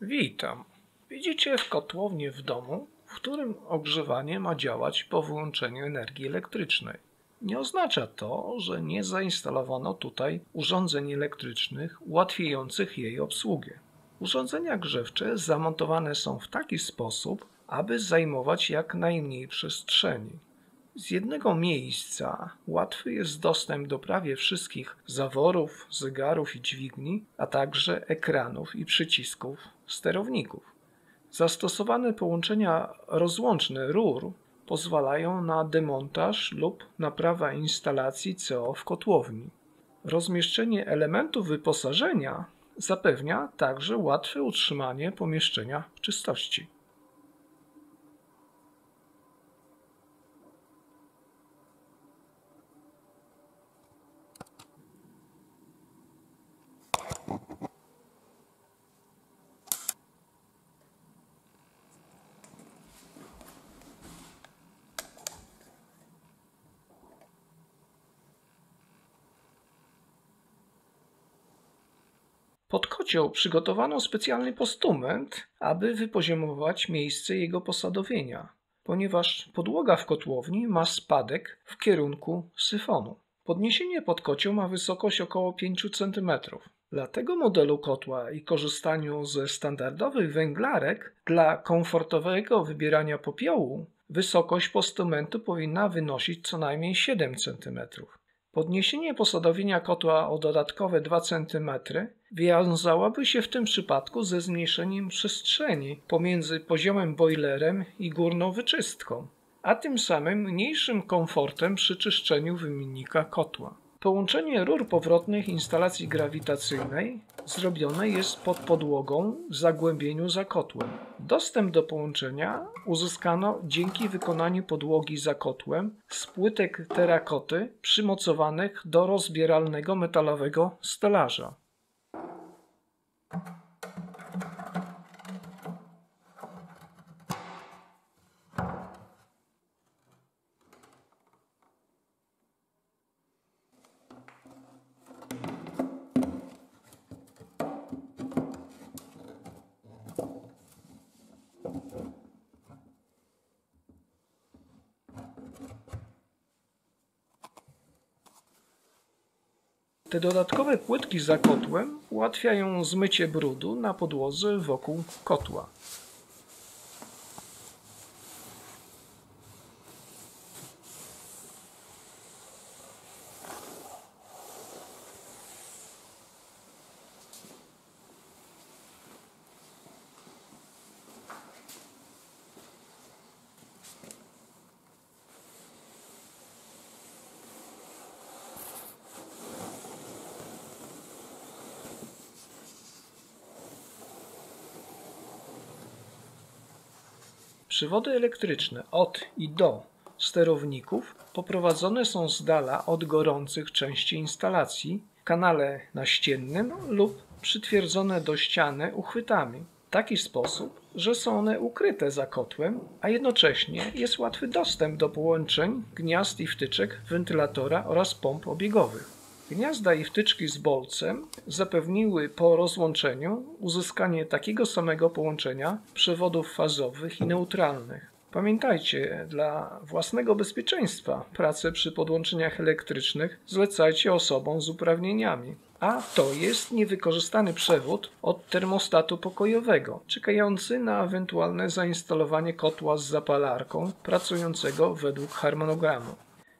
Witam. Widzicie kotłownię w domu, w którym ogrzewanie ma działać po wyłączeniu energii elektrycznej. Nie oznacza to, że nie zainstalowano tutaj urządzeń elektrycznych ułatwiających jej obsługę. Urządzenia grzewcze zamontowane są w taki sposób, aby zajmować jak najmniej przestrzeni. Z jednego miejsca łatwy jest dostęp do prawie wszystkich zaworów, zegarów i dźwigni, a także ekranów i przycisków sterowników. Zastosowane połączenia rozłączne rur pozwalają na demontaż lub naprawę instalacji CO w kotłowni. Rozmieszczenie elementów wyposażenia zapewnia także łatwe utrzymanie pomieszczenia w czystości. Pod kocioł przygotowano specjalny postument, aby wypoziomować miejsce jego posadowienia, ponieważ podłoga w kotłowni ma spadek w kierunku syfonu. Podniesienie pod kocioł ma wysokość około 5 cm. Dla tego modelu kotła i korzystaniu ze standardowych węglarek dla komfortowego wybierania popiołu wysokość postumentu powinna wynosić co najmniej 7 cm. Podniesienie posadowienia kotła o dodatkowe 2 cm wiązałoby się w tym przypadku ze zmniejszeniem przestrzeni pomiędzy poziomem bojlerem i górną wyczystką, a tym samym mniejszym komfortem przy czyszczeniu wymiennika kotła. Połączenie rur powrotnych instalacji grawitacyjnej zrobione jest pod podłogą w zagłębieniu za kotłem. Dostęp do połączenia uzyskano dzięki wykonaniu podłogi za kotłem z płytek terakoty przymocowanych do rozbieralnego metalowego stelaża. Te dodatkowe płytki za kotłem ułatwiają zmycie brudu na podłodze wokół kotła. Przewody elektryczne od i do sterowników poprowadzone są z dala od gorących części instalacji w kanale naściennym lub przytwierdzone do ściany uchwytami w taki sposób, że są one ukryte za kotłem, a jednocześnie jest łatwy dostęp do połączeń gniazd i wtyczek wentylatora oraz pomp obiegowych. Gniazda i wtyczki z bolcem zapewniły po rozłączeniu uzyskanie takiego samego połączenia przewodów fazowych i neutralnych. Pamiętajcie, dla własnego bezpieczeństwa pracę przy podłączeniach elektrycznych zlecajcie osobom z uprawnieniami. A to jest niewykorzystany przewód od termostatu pokojowego, czekający na ewentualne zainstalowanie kotła z zapalarką pracującego według harmonogramu.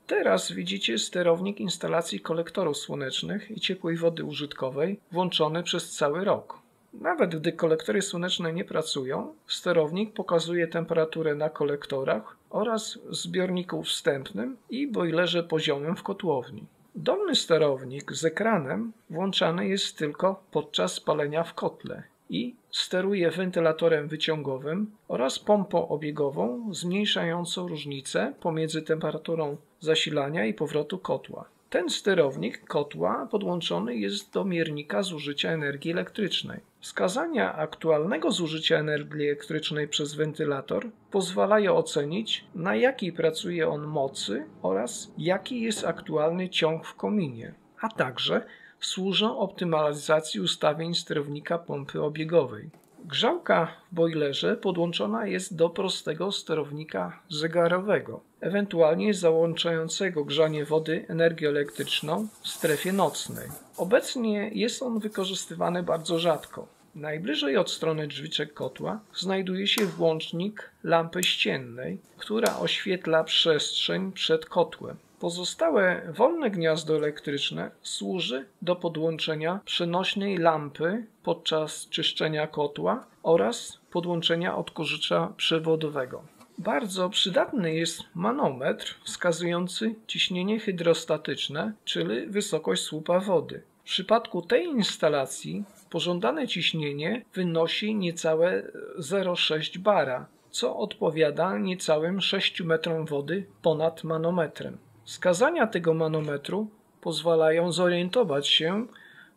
Teraz widzicie sterownik instalacji kolektorów słonecznych i ciepłej wody użytkowej włączony przez cały rok. Nawet gdy kolektory słoneczne nie pracują, sterownik pokazuje temperaturę na kolektorach oraz zbiorniku wstępnym i bojlerze poziomym w kotłowni. Dolny sterownik z ekranem włączany jest tylko podczas palenia w kotle i steruje wentylatorem wyciągowym oraz pompą obiegową zmniejszającą różnicę pomiędzy temperaturą zasilania i powrotu kotła. Ten sterownik kotła podłączony jest do miernika zużycia energii elektrycznej. Wskazania aktualnego zużycia energii elektrycznej przez wentylator pozwalają ocenić, na jakiej pracuje on mocy oraz jaki jest aktualny ciąg w kominie, a także służą optymalizacji ustawień sterownika pompy obiegowej. Grzałka w bojlerze podłączona jest do prostego sterownika zegarowego, ewentualnie załączającego grzanie wody energią elektryczną w strefie nocnej. Obecnie jest on wykorzystywany bardzo rzadko. Najbliżej od strony drzwiczek kotła znajduje się włącznik lampy ściennej, która oświetla przestrzeń przed kotłem. Pozostałe wolne gniazdo elektryczne służy do podłączenia przenośnej lampy podczas czyszczenia kotła oraz podłączenia odkurzacza przewodowego. Bardzo przydatny jest manometr wskazujący ciśnienie hydrostatyczne, czyli wysokość słupa wody. W przypadku tej instalacji pożądane ciśnienie wynosi niecałe 0,6 bara, co odpowiada niecałym 6 metrom wody ponad manometrem. Wskazania tego manometru pozwalają zorientować się,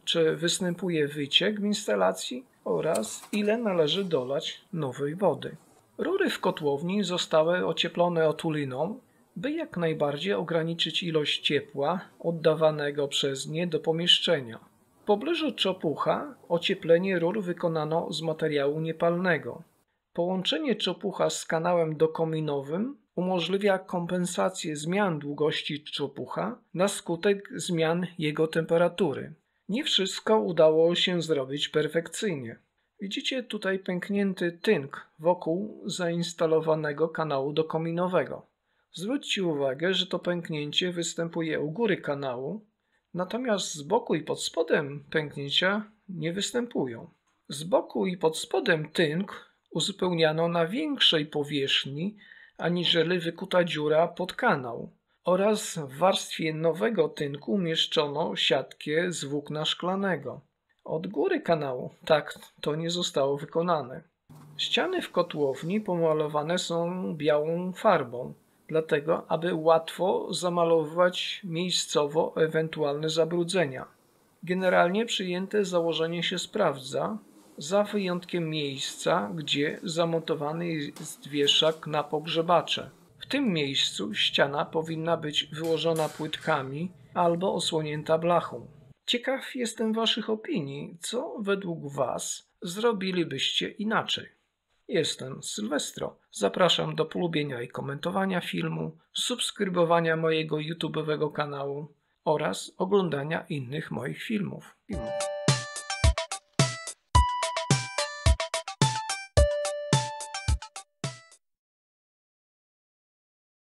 czy występuje wyciek w instalacji oraz ile należy dolać nowej wody. Rury w kotłowni zostały ocieplone otuliną, by jak najbardziej ograniczyć ilość ciepła oddawanego przez nie do pomieszczenia. W pobliżu czopucha ocieplenie rur wykonano z materiału niepalnego. Połączenie czopucha z kanałem dokominowym umożliwia kompensację zmian długości czopucha na skutek zmian jego temperatury. Nie wszystko udało się zrobić perfekcyjnie. Widzicie tutaj pęknięty tynk wokół zainstalowanego kanału dokominowego. Zwróćcie uwagę, że to pęknięcie występuje u góry kanału, natomiast z boku i pod spodem pęknięcia nie występują. Z boku i pod spodem tynk uzupełniano na większej powierzchni aniżeli wykuta dziura pod kanał oraz w warstwie nowego tynku umieszczono siatkę z włókna szklanego. Od góry kanału tak to nie zostało wykonane. Ściany w kotłowni pomalowane są białą farbą, dlatego aby łatwo zamalowywać miejscowo ewentualne zabrudzenia. Generalnie przyjęte założenie się sprawdza, za wyjątkiem miejsca, gdzie zamontowany jest wieszak na pogrzebacze. W tym miejscu ściana powinna być wyłożona płytkami albo osłonięta blachą. Ciekaw jestem Waszych opinii, co według Was zrobilibyście inaczej. Jestem Sylwestro. Zapraszam do polubienia i komentowania filmu, subskrybowania mojego YouTube'owego kanału oraz oglądania innych moich filmów.